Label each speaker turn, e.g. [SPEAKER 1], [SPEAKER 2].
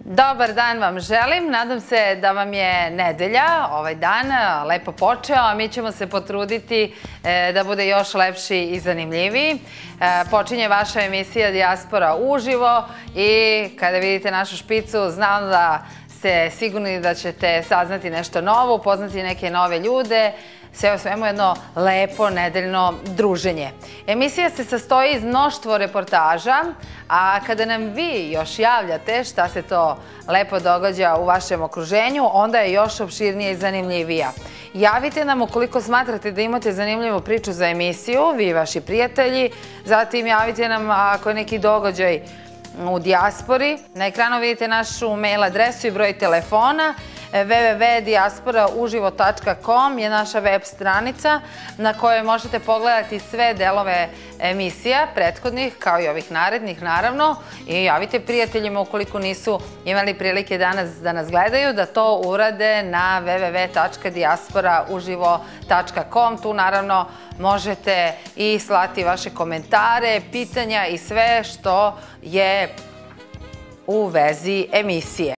[SPEAKER 1] Dobar dan vam želim, nadam se da vam je nedelja, ovaj dan lepo počeo, a mi ćemo se potruditi da bude još lepši i zanimljiviji. Počinje vaša emisija Dijaspora uživo i kada vidite našu špicu znam da ste sigurni da ćete saznati nešto novo, upoznati neke nove ljude, sve o svemu jedno lepo nedeljno druženje. Emisija se sastoji iz mnoštvo reportaža, a kada nam vi još javljate šta se to lepo događa u vašem okruženju, onda je još opširnije i zanimljivija. Javite nam ukoliko smatrate da imate zanimljivu priču za emisiju, vi i vaši prijatelji, zatim javite nam ako je neki događaj u dijaspori. Na ekranu vidite našu mail adresu i broj telefona. www.dijasporauživo.com je naša web stranica na kojoj možete pogledati sve delove emisija, prethodnih kao i ovih narednih naravno, i javite prijateljima ukoliko nisu imali prilike danas da nas gledaju da to urade na www.dijasporauživo.com. Tu naravno možete i slati vaše komentare, pitanja i sve što je u vezi emisije.